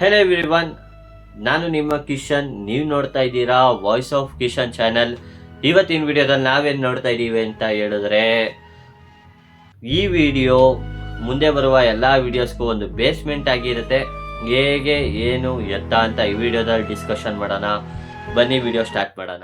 Hello everyone, ನಾನು ನಿಮ್ಮ ಕಿಶನ್. ನೀವು ನೋಡ್ತಾ ಇದ್ದೀರಾ ವಾಯ್ಸ್ ಆಫ್ ಕಿಶನ್ ಚಾನಲ್. ಇವತ್ತಿನ ವಿಡಿಯೋದಲ್ಲಿ ನಾವೇನು ನೋಡ್ತಾ ಇದ್ದೀವಿ ಅಂತ ಹೇಳಿದ್ರೆ, ಈ ವಿಡಿಯೋ ಮುಂದೆ ಬರುವ ಎಲ್ಲ ವಿಡಿಯೋಸ್ಗೂ ಒಂದು ಬೇಸ್ಮೆಂಟ್ ಆಗಿರುತ್ತೆ. ಹೇಗೆ ಏನು ಎತ್ತ ಅಂತ ಈ ವಿಡಿಯೋದಲ್ಲಿ ಡಿಸ್ಕಷನ್ ಮಾಡೋಣ. ಬನ್ನಿ ವಿಡಿಯೋ ಸ್ಟಾರ್ಟ್ ಮಾಡೋಣ.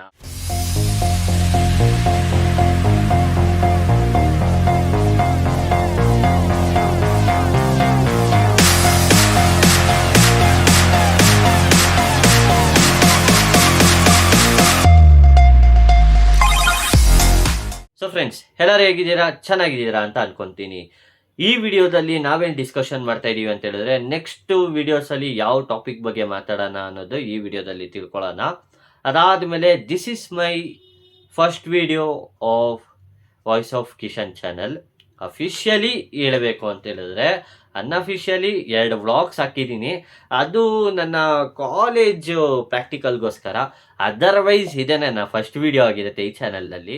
ಸೊ ಫ್ರೆಂಡ್ಸ್, ಎಲ್ಲರೂ ಹೇಗಿದ್ದೀರಾ? ಚೆನ್ನಾಗಿದ್ದೀರಾ ಅಂತ ಅನ್ಕೊಂತೀನಿ. ಈ ವಿಡಿಯೋದಲ್ಲಿ ನಾವೇನು ಡಿಸ್ಕಷನ್ ಮಾಡ್ತಾ ಇದೀವಿ ಅಂತ ಹೇಳಿದ್ರೆ, ನೆಕ್ಸ್ಟ್ ವಿಡಿಯೋಸಲ್ಲಿ ಯಾವ ಟಾಪಿಕ್ ಬಗ್ಗೆ ಮಾತಾಡೋಣ ಅನ್ನೋದು ಈ ವಿಡಿಯೋದಲ್ಲಿ ತಿಳ್ಕೊಳ್ಳೋಣ. ಅದಾದಮೇಲೆ this is my first video of voice of Kishan channel. Officially ಹೇಳಬೇಕು ಅಂತ ಹೇಳಿದ್ರೆ, ಅನ್ಅಫಿಷಿಯಲಿ 2 ವ್ಲಾಗ್ಸ್ ಹಾಕಿದ್ದೀನಿ. ಅದು ನನ್ನ ಕಾಲೇಜು ಪ್ರಾಕ್ಟಿಕಲ್ಗೋಸ್ಕರ. ಅದರ್ವೈಸ್ ಇದೇ ನನ್ನ ಫಸ್ಟ್ ವಿಡಿಯೋ ಆಗಿರುತ್ತೆ ಈ ಚಾನಲ್ನಲ್ಲಿ.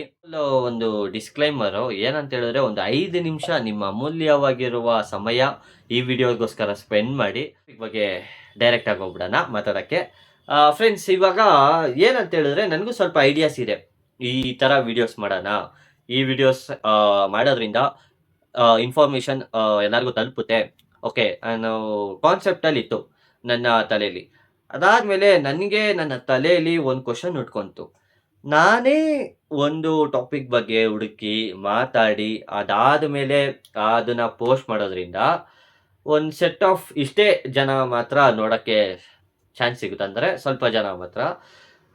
ಒಂದು ಡಿಸ್ಕ್ಲೈಮರು ಏನಂತ ಹೇಳಿದ್ರೆ, ಒಂದು 5 ನಿಮಿಷ ನಿಮ್ಮ ಅಮೂಲ್ಯವಾಗಿರುವ ಸಮಯ ಈ ವಿಡಿಯೋಗೋಸ್ಕರ ಸ್ಪೆಂಡ್ ಮಾಡಿ. ಈ ಬಗ್ಗೆ ಡೈರೆಕ್ಟಾಗಿ ಹೋಗ್ಬಿಡೋಣ ಮಾತಾಡೋಕ್ಕೆ. ಫ್ರೆಂಡ್ಸ್, ಇವಾಗ ಏನಂತ ಹೇಳಿದ್ರೆ, ನನಗೂ ಸ್ವಲ್ಪ ಐಡಿಯಾಸ್ ಇದೆ ಈ ಥರ ವಿಡಿಯೋಸ್ ಮಾಡೋಣ. ಈ ವಿಡಿಯೋಸ್ ಮಾಡೋದ್ರಿಂದ ಇನ್ಫಾರ್ಮೇಷನ್ ಎಲ್ಲರಿಗೂ ತಲುಪುತ್ತೆ. ಓಕೆ, ಅನ್ನೋ ಕಾನ್ಸೆಪ್ಟಲ್ಲಿ ಇತ್ತು ನನ್ನ ತಲೆಯಲ್ಲಿ. ಅದಾದಮೇಲೆ ನನಗೆ ನನ್ನ ತಲೆಯಲ್ಲಿ ಒಂದು ಕ್ವಶನ್ ಉಟ್ಕೊಂತು. ನಾನೇ ಒಂದು ಟಾಪಿಕ್ ಬಗ್ಗೆ ಹುಡುಕಿ ಮಾತಾಡಿ ಅದಾದಮೇಲೆ ಅದನ್ನು ಪೋಸ್ಟ್ ಮಾಡೋದ್ರಿಂದ ಒಂದು ಸೆಟ್ ಆಫ್ ಇಷ್ಟೇ ಜನ ಮಾತ್ರ ನೋಡೋಕ್ಕೆ ಚಾನ್ಸ್ ಸಿಗುತ್ತೆ, ಅಂದರೆ ಸ್ವಲ್ಪ ಜನ ಮಾತ್ರ.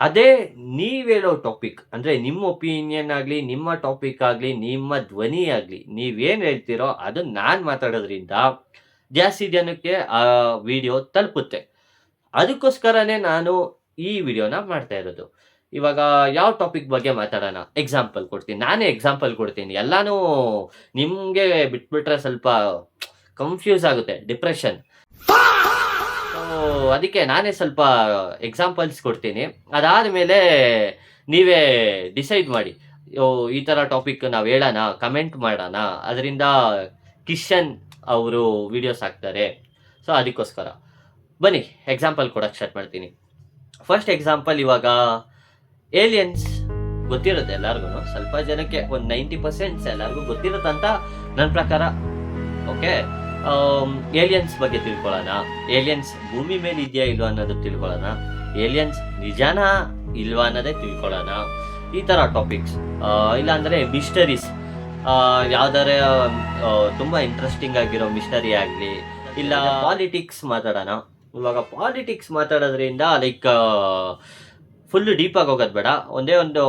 ಅದೇ ನೀವು ಹೇಳೋ ಟಾಪಿಕ್, ಅಂದರೆ ನಿಮ್ಮ ಒಪಿನಿಯನ್ ಆಗಲಿ, ನಿಮ್ಮ ಟಾಪಿಕ್ ಆಗಲಿ, ನಿಮ್ಮ ಧ್ವನಿ ಆಗಲಿ, ನೀವೇನು ಹೇಳ್ತೀರೋ ಅದು ನಾನು ಮಾತಾಡೋದ್ರಿಂದ ಜಾಸ್ತಿ ಜನಕ್ಕೆ ಆ ವಿಡಿಯೋ ತಲುಪುತ್ತೆ. ಅದಕ್ಕೋಸ್ಕರನೇ ನಾನು ಈ ವಿಡಿಯೋನ ಮಾಡ್ತಾ ಇರೋದು. ಇವಾಗ ಯಾವ ಟಾಪಿಕ್ ಬಗ್ಗೆ ಮಾತಾಡೋಣ? ಎಕ್ಸಾಂಪಲ್ ಕೊಡ್ತೀನಿ, ನಾನೇ ಎಕ್ಸಾಂಪಲ್ ಕೊಡ್ತೀನಿ. ಎಲ್ಲನೂ ನಿಮಗೆ ಬಿಟ್ಬಿಟ್ರೆ ಸ್ವಲ್ಪ ಕನ್ಫ್ಯೂಸ್ ಆಗುತ್ತೆ, ಡಿಪ್ರೆಷನ್. ಅದಕ್ಕೆ ನಾನೇ ಸ್ವಲ್ಪ ಎಕ್ಸಾಂಪಲ್ಸ್ ಕೊಡ್ತೀನಿ. ಅದಾದಮೇಲೆ ನೀವೇ ಡಿಸೈಡ್ ಮಾಡಿ, ಈ ಥರ ಟಾಪಿಕ್ ನಾವು ಹೇಳೋಣ, ಕಮೆಂಟ್ ಮಾಡೋಣ. ಅದರಿಂದ ಕಿಶನ್ ಅವರು ವಿಡಿಯೋಸ್ ಹಾಕ್ತಾರೆ. ಸೊ ಅದಕ್ಕೋಸ್ಕರ ಬನ್ನಿ ಎಕ್ಸಾಂಪಲ್ ಕೊಡೋಕ್ಕೆ ಸ್ಟಾರ್ಟ್ ಮಾಡ್ತೀನಿ. ಫಸ್ಟ್ ಎಕ್ಸಾಂಪಲ್, ಇವಾಗ ಏಲಿಯನ್ಸ್ ಗೊತ್ತಿರುತ್ತೆ ಎಲ್ಲರಿಗೂ, ಸ್ವಲ್ಪ ಜನಕ್ಕೆ ಒಂದು 90% ಎಲ್ಲರಿಗೂ ಗೊತ್ತಿರುತ್ತಂತ ನನ್ನ ಪ್ರಕಾರ. ಓಕೆ, ಏಲಿಯನ್ಸ್ ಬಗ್ಗೆ ತಿಳ್ಕೊಳ್ಳೋಣ. ಏಲಿಯನ್ಸ್ ಭೂಮಿ ಮೇಲೆ ಇದೆಯಾ ಇಲ್ವಾ ಅನ್ನೋದು ತಿಳ್ಕೊಳ್ಳೋಣ. ಏಲಿಯನ್ಸ್ ನಿಜಾನಾ ಇಲ್ವಾ ಅನ್ನೋದೇ ತಿಳ್ಕೊಳ್ಳೋಣ. ಈ ಥರ ಟಾಪಿಕ್ಸ್. ಇಲ್ಲಾಂದರೆ ಮಿಸ್ಟರೀಸ್, ಯಾವ್ದಾರೆ ತುಂಬ ಇಂಟ್ರೆಸ್ಟಿಂಗ್ ಆಗಿರೋ ಮಿಸ್ಟರಿ ಆಗಲಿ, ಇಲ್ಲ ಪಾಲಿಟಿಕ್ಸ್ ಮಾತಾಡೋಣ. ಇವಾಗ ಪಾಲಿಟಿಕ್ಸ್ ಮಾತಾಡೋದ್ರಿಂದ ಲೈಕ್ ಫುಲ್ ಡೀಪಾಗಿ ಹೋಗೋದು ಬೇಡ. ಒಂದೇ ಒಂದು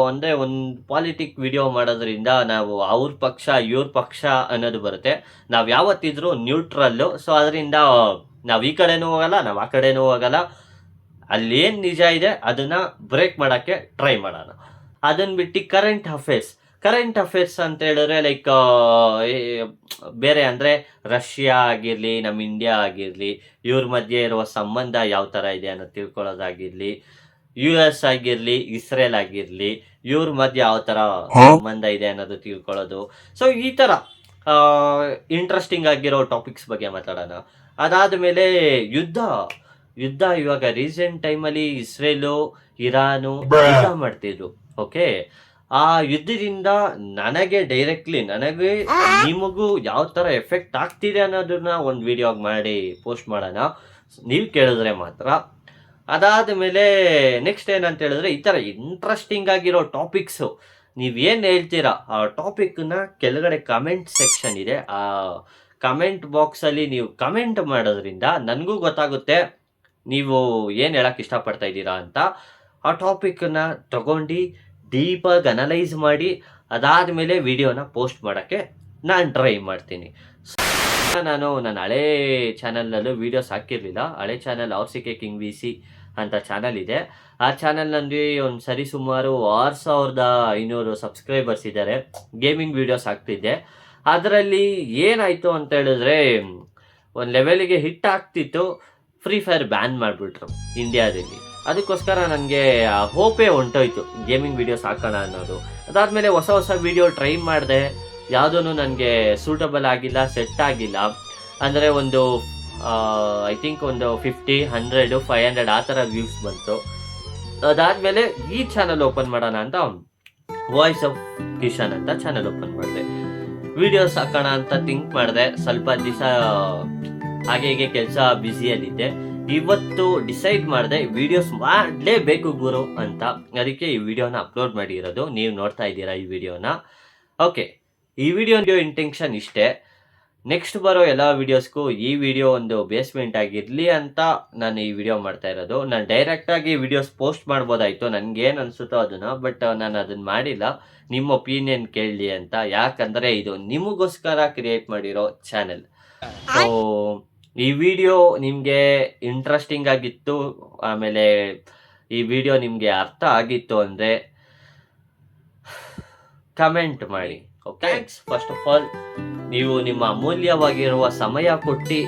ಪಾಲಿಟಿಕ್ ವಿಡಿಯೋ ಮಾಡೋದ್ರಿಂದ ನಾವು ಅವ್ರ ಪಕ್ಷ ಇವ್ರ ಪಕ್ಷ ಅನ್ನೋದು ಬರುತ್ತೆ. ನಾವು ಯಾವತ್ತಿದ್ರೂ ನ್ಯೂಟ್ರಲ್ಲು. ಸೊ ಅದರಿಂದ ನಾವು ಈ ಕಡೆನೂ ಹೋಗಲ್ಲ, ನಾವು ಆ ಕಡೆನೂ ಹೋಗಲ್ಲ. ಅಲ್ಲೇನು ನಿಜ ಇದೆ ಅದನ್ನು ಬ್ರೇಕ್ ಮಾಡೋಕ್ಕೆ ಟ್ರೈ ಮಾಡೋಣ. ಅದನ್ನು ಬಿಟ್ಟು ಕರೆಂಟ್ ಅಫೇರ್ಸ್ ಅಂತ ಹೇಳಿದ್ರೆ, ಲೈಕ್ ಬೇರೆ ಅಂದರೆ ರಷ್ಯಾ ಆಗಿರಲಿ, ನಮ್ಮ ಇಂಡಿಯಾ ಆಗಿರಲಿ, ಇವ್ರ ಮಧ್ಯೆ ಇರುವ ಸಂಬಂಧ ಯಾವ ಥರ ಇದೆ ಅನ್ನೋದು ತಿಳ್ಕೊಳ್ಳೋದಾಗಿರಲಿ, US ಆಗಿರಲಿ, ಇಸ್ರೇಲ್ ಆಗಿರಲಿ, ಇವ್ರ ಮಧ್ಯೆ ಯಾವ ಥರ ಸಂಬಂಧ ಇದೆ ಅನ್ನೋದು ತಿಳ್ಕೊಳ್ಳೋದು. ಸೊ ಈ ಥರ ಇಂಟ್ರೆಸ್ಟಿಂಗ್ ಆಗಿರೋ ಟಾಪಿಕ್ಸ್ ಬಗ್ಗೆ ಮಾತಾಡೋಣ. ಅದಾದಮೇಲೆ ಯುದ್ಧ ಇವಾಗ ರೀಸೆಂಟ್ ಟೈಮಲ್ಲಿ ಇಸ್ರೇಲು ಇರಾನು ಯುದ್ಧ ಮಾಡ್ತಿದ್ರು. ಓಕೆ, ಆ ಯುದ್ಧದಿಂದ ನನಗೆ ನಿಮಗೂ ಯಾವ ಥರ ಎಫೆಕ್ಟ್ ಆಗ್ತಿದೆ ಅನ್ನೋದನ್ನ ಒಂದು ವಿಡಿಯೋ ಮಾಡಿ ಪೋಸ್ಟ್ ಮಾಡೋಣ, ನೀವು ಕೇಳಿದ್ರೆ ಮಾತ್ರ. ಅದಾದಮೇಲೆ ನೆಕ್ಸ್ಟ್ ಏನಂತ ಹೇಳಿದ್ರೆ, ಈ ಥರ ಇಂಟ್ರೆಸ್ಟಿಂಗ್ ಆಗಿರೋ ಟಾಪಿಕ್ಸು ನೀವೇನು ಹೇಳ್ತೀರಾ ಆ ಟಾಪಿಕ್ನ ಕೆಳಗಡೆ ಕಮೆಂಟ್ ಸೆಕ್ಷನ್ ಇದೆ. ಆ ಕಮೆಂಟ್ ಬಾಕ್ಸಲ್ಲಿ ನೀವು ಕಮೆಂಟ್ ಮಾಡೋದ್ರಿಂದ ನನಗೂ ಗೊತ್ತಾಗುತ್ತೆ ನೀವು ಏನು ಹೇಳೋಕ್ಕೆ ಇಷ್ಟಪಡ್ತಾ ಇದ್ದೀರಾ ಅಂತ. ಆ ಟಾಪಿಕನ್ನ ತಗೊಂಡು ಡೀಪಾಗಿ ಅನಲೈಸ್ ಮಾಡಿ ಅದಾದಮೇಲೆ ವಿಡಿಯೋನ ಪೋಸ್ಟ್ ಮಾಡೋಕ್ಕೆ ನಾನು ಟ್ರೈ ಮಾಡ್ತೀನಿ. ನಾನು ನನ್ನ ಹಳೇ ಚಾನಲ್ನಲ್ಲೂ ವೀಡಿಯೋಸ್ ಹಾಕಿರಲಿಲ್ಲ. ಹಳೆ ಚಾನಲ್ RCK King VC ಅಂತ ಚಾನಲ್ ಇದೆ. ಆ ಚಾನಲ್ನಲ್ಲಿ ಒಂದು ಸರಿ ಸುಮಾರು 6500 ಸಬ್ಸ್ಕ್ರೈಬರ್ಸ್ ಇದ್ದಾರೆ. ಗೇಮಿಂಗ್ ವೀಡಿಯೋಸ್ ಹಾಕ್ತಿದ್ದೆ. ಅದರಲ್ಲಿ ಏನಾಯಿತು ಅಂತ ಹೇಳಿದ್ರೆ, ಒಂದು ಲೆವೆಲಿಗೆ ಹಿಟ್ ಆಗ್ತಿತ್ತು, ಫ್ರೀ ಫೈರ್ ಬ್ಯಾನ್ ಮಾಡಿಬಿಟ್ರು ಇಂಡಿಯಾದಲ್ಲಿ. ಅದಕ್ಕೋಸ್ಕರ ನನಗೆ ಹೋಪೇ ಹೊಂಟೋಯ್ತು ಗೇಮಿಂಗ್ ವೀಡಿಯೋಸ್ ಹಾಕೋಣ ಅನ್ನೋದು. ಅದಾದಮೇಲೆ ಹೊಸ ವೀಡಿಯೋ ಟ್ರೈ ಮಾಡಿದೆ, ಯಾವುದೂ ನನಗೆ ಸೂಟಬಲ್ ಆಗಿಲ್ಲ, ಸೆಟ್ ಆಗಿಲ್ಲ. ಅಂದರೆ ಒಂದು ಐ ಥಿಂಕ್ ಒಂದು 50, 100, 500 ಆ ಥರ ವ್ಯೂಸ್ ಬಂತು. ಅದಾದಮೇಲೆ ಈ ಚಾನಲ್ ಓಪನ್ ಮಾಡೋಣ ಅಂತ ವಾಯ್ಸ್ ಆಫ್ ಕಿಶನ್ ಅಂತ ಚಾನಲ್ ಓಪನ್ ಮಾಡಿದೆ. ವಿಡಿಯೋಸ್ ಹಾಕೋಣ ಅಂತ ಥಿಂಕ್ ಮಾಡಿದೆ. ಸ್ವಲ್ಪ ದಿವಸ ಹಾಗೆ ಹೀಗೆ ಕೆಲಸ ಬ್ಯುಸಿಯಲ್ಲಿದ್ದೆ. ಇವತ್ತು ಡಿಸೈಡ್ ಮಾಡಿದೆ ವಿಡಿಯೋಸ್ ಮಾಡಲೇಬೇಕು ಗುರು ಅಂತ. ಅದಕ್ಕೆ ಈ ವಿಡಿಯೋನ ಅಪ್ಲೋಡ್ ಮಾಡಿರೋದು. ನೀವು ನೋಡ್ತಾ ಇದ್ದೀರಾ ಈ ವಿಡಿಯೋನ. ಓಕೆ, ಈ ವಿಡಿಯೋ ಇಂಟೆನ್ಷನ್ ಇಷ್ಟೇ. ನೆಕ್ಸ್ಟ್ ಬರೋ ಎಲ್ಲ ವಿಡಿಯೋಸ್ಗೂ ಈ ವಿಡಿಯೋ ಒಂದು ಬೇಸ್ಮೆಂಟ್ ಆಗಿರಲಿ ಅಂತ ನಾನು ಈ ವಿಡಿಯೋ ಮಾಡ್ತಾ ಇರೋದು. ನಾನು ಡೈರೆಕ್ಟಾಗಿ ವಿಡಿಯೋಸ್ ಪೋಸ್ಟ್ ಮಾಡ್ಬೋದಾಯಿತು, ನನಗೇನು ಅನಿಸುತ್ತೋ ಅದನ್ನು. ಬಟ್ ನಾನು ಅದನ್ನು ಮಾಡಿಲ್ಲ, ನಿಮ್ಮ ಒಪಿನಿಯನ್ ಕೇಳಲಿ ಅಂತ. ಯಾಕಂದರೆ ಇದು ನಿಮಗೋಸ್ಕರ ಕ್ರಿಯೇಟ್ ಮಾಡಿರೋ ಚಾನೆಲ್. ಸೊ ಈ ವಿಡಿಯೋ ನಿಮಗೆ ಇಂಟ್ರೆಸ್ಟಿಂಗ್ ಆಗಿತ್ತು, ಆಮೇಲೆ ಈ ವಿಡಿಯೋ ನಿಮಗೆ ಅರ್ಥ ಆಗಿತ್ತು ಅಂದರೆ ಕಮೆಂಟ್ ಮಾಡಿ. ಥ್ಯಾಂಕ್ಸ್ ಫಸ್ಟ್ ಆಫ್ ಆಲ್, ನೀವು ನಿಮ್ಮ ಅಮೂಲ್ಯವಾಗಿರುವ ಸಮಯ ಕೊಟ್ಟು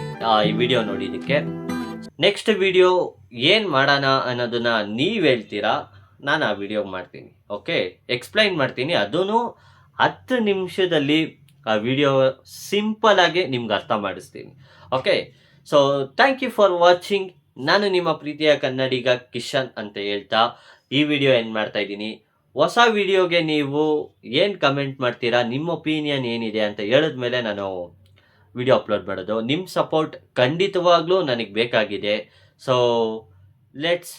ಈ ವಿಡಿಯೋ ನೋಡಿದ್ದಕ್ಕೆ. ನೆಕ್ಸ್ಟ್ ವಿಡಿಯೋ ಏನು ಮಾಡೋಣ ಅನ್ನೋದನ್ನ ನೀವು ಹೇಳ್ತೀರಾ, ನಾನು ಆ ವಿಡಿಯೋ ಮಾಡ್ತೀನಿ. ಓಕೆ, ಎಕ್ಸ್ಪ್ಲೈನ್ ಮಾಡ್ತೀನಿ. ಅದೂ 10 ನಿಮಿಷದಲ್ಲಿ ಆ ವಿಡಿಯೋ ಸಿಂಪಲ್ ಆಗಿ ನಿಮ್ಗೆ ಅರ್ಥ ಮಾಡಿಸ್ತೀನಿ. Okay, so thank you for watching. ನಾನು ನಿಮ್ಮ ಪ್ರೀತಿಯ ಕನ್ನಡಿಗ ಕಿಶನ್ ಅಂತ ಹೇಳ್ತಾ ಈ ವಿಡಿಯೋ ಏನು ಮಾಡ್ತಾ ಇದ್ದೀನಿ. ಹೊಸ ವಿಡಿಯೋಗೆ ನೀವು ಏನು ಕಮೆಂಟ್ ಮಾಡ್ತೀರಾ, ನಿಮ್ಮ ಒಪಿನಿಯನ್ ಏನಿದೆ ಅಂತ ಹೇಳಿದ್ಮೇಲೆ ನಾನು ವಿಡಿಯೋ ಅಪ್ಲೋಡ್ ಮಾಡೋದು. ನಿಮ್ಮ ಸಪೋರ್ಟ್ ಖಂಡಿತವಾಗ್ಲೂ ನನಗೆ ಬೇಕಾಗಿದೆ. So let's